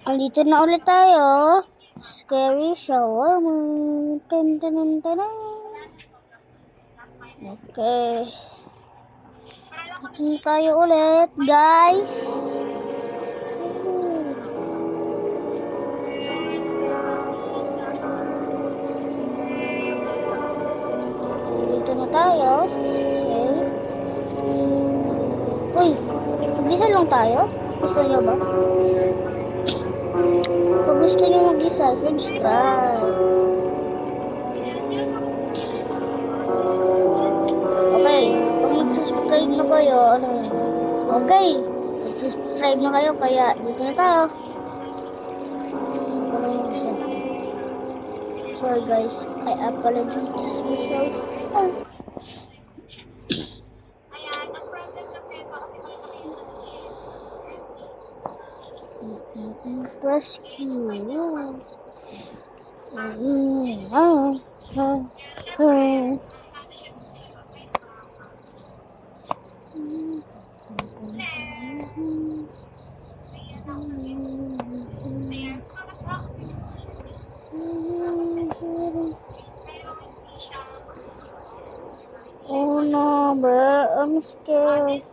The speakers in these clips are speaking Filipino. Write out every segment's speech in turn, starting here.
Andito na ulit tayo. Scary shower. Tan, tan, tan, tan. Okay. Dito na tayo ulit, guys. Dito na tayo. Okay. Uy, mag-isa lang tayo? Gusto nyo ba? Kung gusto nyo mag-isa, subscribe. Okay, pag mag-subscribe na kayo, okay, mag-subscribe na kayo, kaya dito na tayo. Parang mag-isa. Sorry guys, I apologize myself. Press Q. Oh no, bro, I'm scared.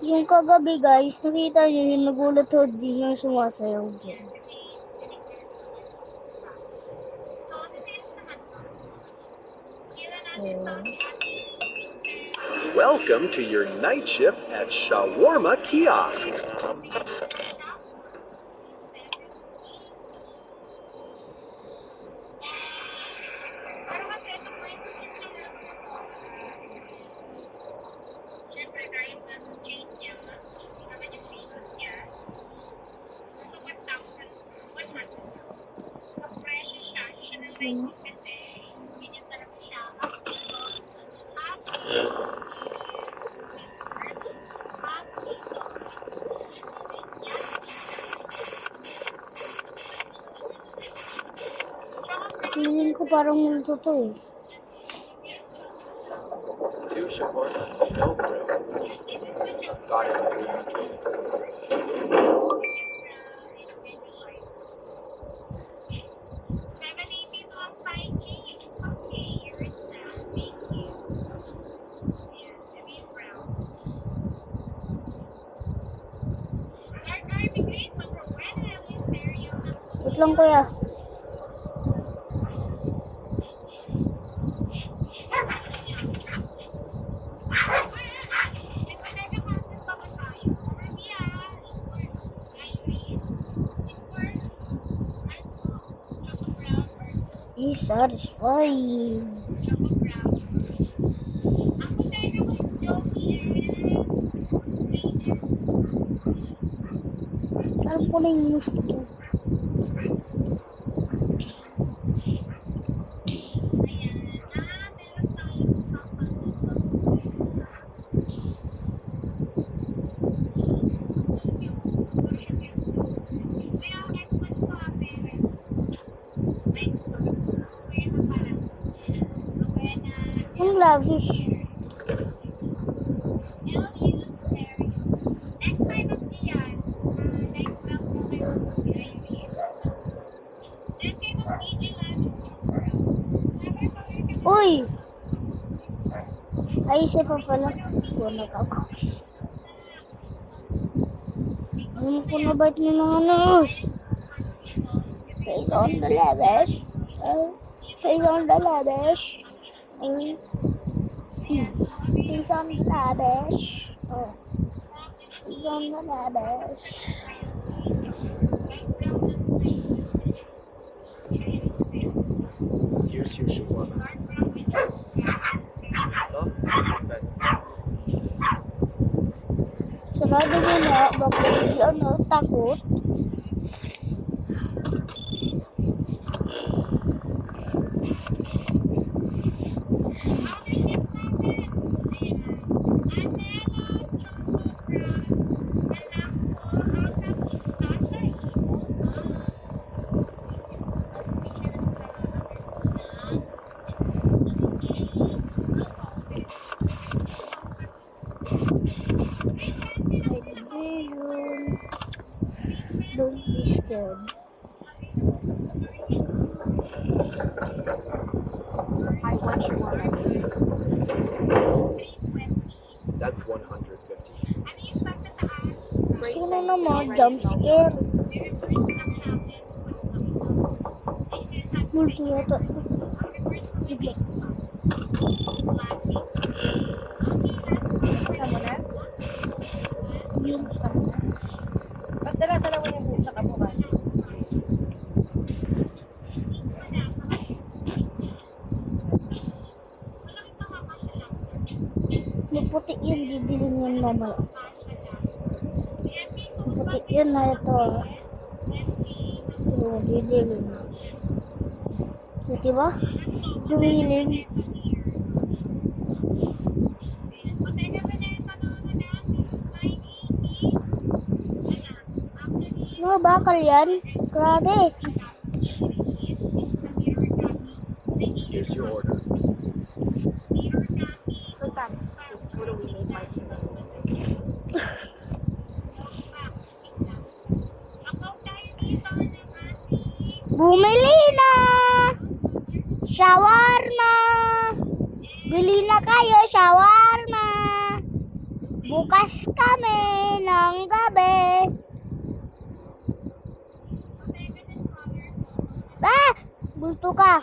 Yung kagabi guys, nakita nyo yung nagulat ho din yung sumasayaw dyan. Welcome to your night shift at Shawarma Kiosk. Feeling ko parang multo to eh. Two shawarma, no bread. Got it. Wait lang kuya. It's satisfying. Alam ko na yung news to. Ang lavish. Uy! Ay, siya pa pala. Bunot ako. Alam ko na ba't yun ang anos? Face on the lavish. Face on the lavish. Face on the lavish. Face on the lavish. Here's your shawarma. Soft and Sarado mo na, bago hindi takot. Vision. scared. I want you one, please. That's 150. Great, Sino thanks. naman? Already Jump smells scare. good. Multi yata. Bigla. Buksan mo na? Yun. Buksan mo na? Ba't dala-dala mo yung buka bukas? Maputi yun, didilim yun mamaya. Maputi yun na ito. Ito, didilim. Ito ba? Dumilim. Mga bakal yan? Grabe. Here's your order. Perfect. This totally made my day. Bumili na! Shawarma! Bili na kayo, shawarma! Bukas kami ng gabi. Ah! Bulto ka.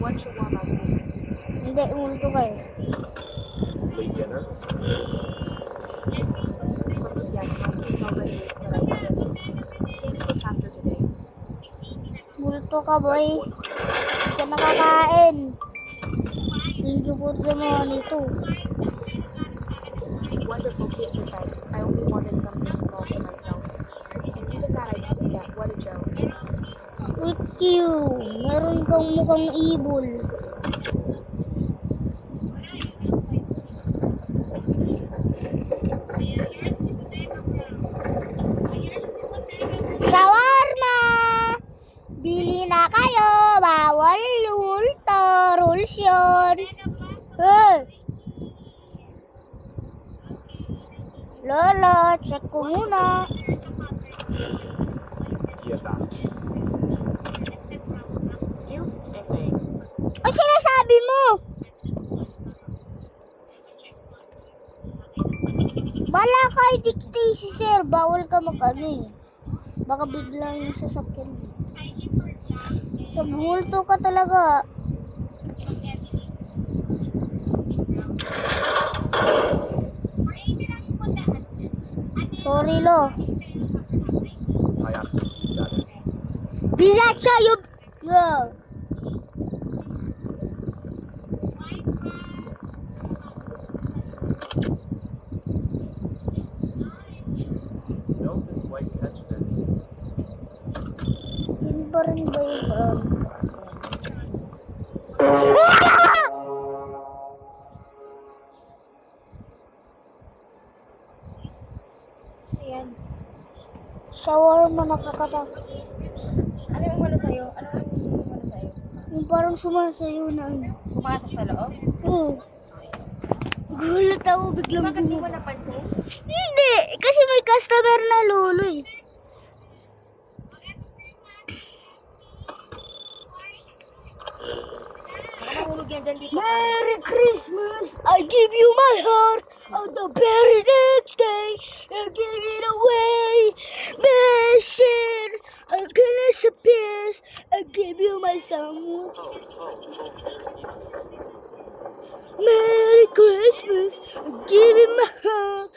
One shawarma, please. Hindi, bulto ka eh. Late dinner? Yes, my kids already ate, but I didn't. Can't cook after today. Bulto ka, boy. That's 100. Hindi ka nakakain. Thank you for the money too. Wonderful kids are fed. I only wanted something small for myself. And even that I didn't get. What a joke. Freak you. Meron kang mukhang ibol. Shawarma! Bili na kayo. Bawal multo. Rules yun. Hey! Lolo, check ko muna. Kia fast. Just a thing. Ang sinasabi mo? Bala ka, i-dictate si sir. Bawal ka mag-ano eh. Baka bigla yung sasakyan. Nagmulto ka talaga. Sorry, Lo. I asked you to use that. Bilat siya yung... Yeah. No, this white catch fits. Yun pa rin ba yung brown? Ayan. Shawarma nakakatakot. Ano yung ano sa'yo? Ano yung ano sa'yo? Yung parang sumasayo na ano. Pumasok sa loob? Oo. Gulat ako biglang Bakit di mo bumaba. napansin? Hindi! Kasi may customer na lolo eh. Mahulog yan dyan dito. Merry Christmas! I give you my heart. On the very next day, I give it away. Mission, I can disappear. I give you my song. Merry Christmas, I give you my heart.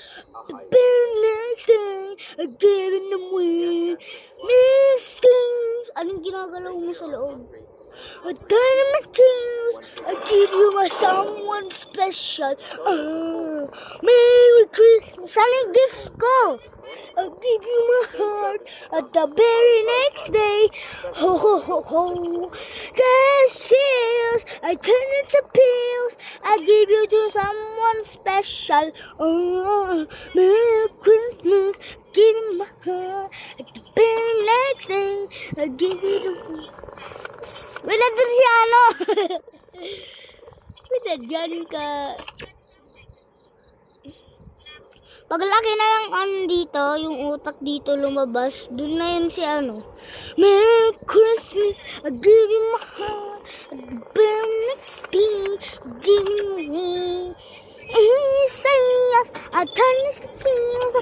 The very next day, I give it away. Missing. Anong ginagalaw mo sa loob? A dynamite tears, I give you my someone special. Merry Christmas, ano yung gifts ko? I give you my heart at the very next day. Ho ho ho ho. There's tears, I turn into pills. I give you to someone special. Merry Christmas, give me my heart at the very next day. I give you to. Wala dun si ano. Wala dyan ka. Paglaki na lang dito, yung utak dito lumabas, dun na yun si ano. Merry Christmas, I give you my heart, the very next day, I give you me. And you say yes, I turn this to feels,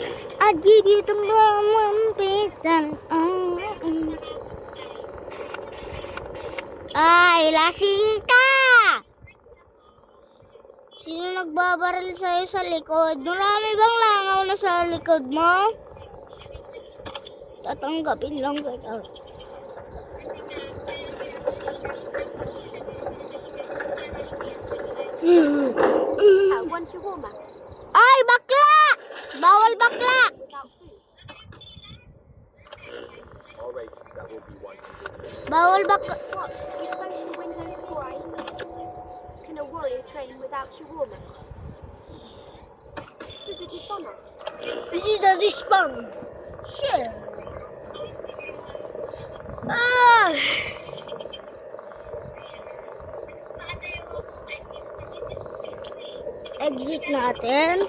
I give you the one piece and Ay, lasing ka! Sino nagbabaril sa'yo sa likod? Marami bang langaw na sa likod mo? Tatanggapin lang kita. One shawarma Ay, bakla! Bawal bakla! without food. All right, that will be one. Bawal bakla. What? You close the window before I... Can a warrior train without shawarma? This is a dishonor. This is the respawn. Shit. Ah! Exit natin.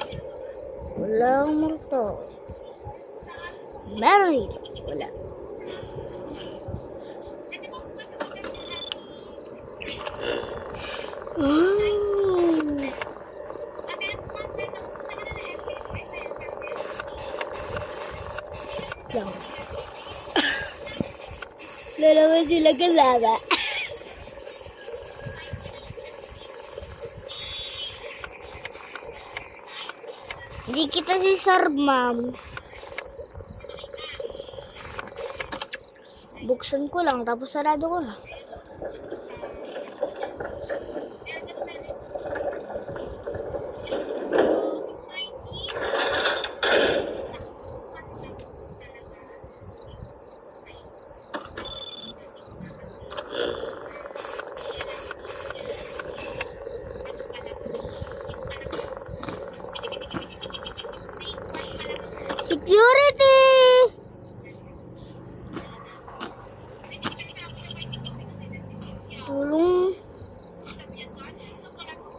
Walang multo. Meron dito. Wala. Yan. Lalaman sila kasama. Hindi kita si Sir, ma'am. Buksan ko lang, tapos sarado ko na. Security! Tulong.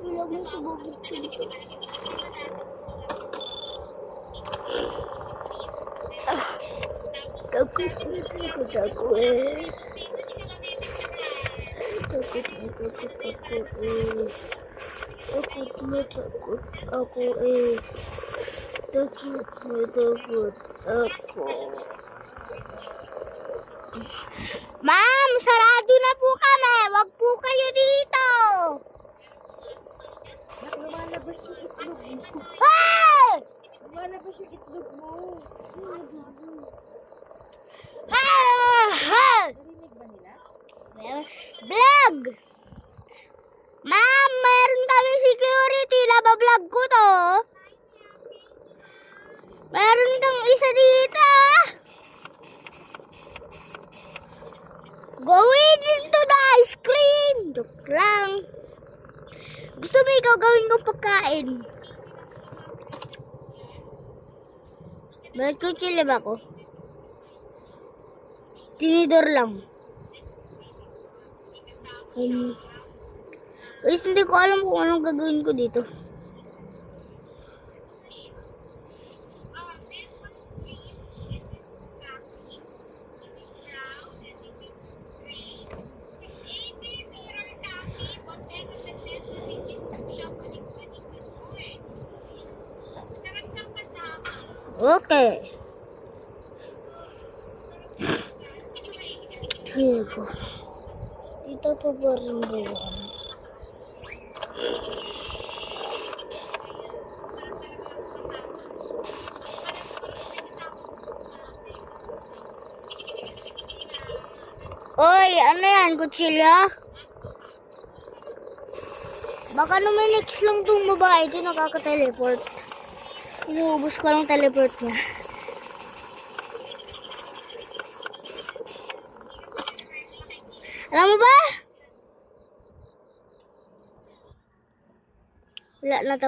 Wala mo sa bubuk dito. Takot na takot ako eh. Takot na takot ako eh. Takot na takot ako eh. Takot na takot ako. Ma'am, sarado na po kami. Wag po kayo dito. Lumalabas yung itlog mo. Hey! Lumalabas yung itlog mo. Hey! Narinig ba nila? Vlog! Ma'am, mayroon kami security. Nabablog ko to. Meron kang isa dito. Going into the ice cream. Joke lang. Gusto mo ikaw gawin kong pagkain? May kutsili ba ako? Tinidor lang. Guys, hindi ko alam kung anong gagawin ko dito. Okay. Here ko. Dito pa ba rin ba yan? Oy, ano yan? Kutsilyo? Baka naman next lang itong babae ito nakaka-teleport. Inuubos ko lang teleport niya. Alam mo ba? Wala na tapos.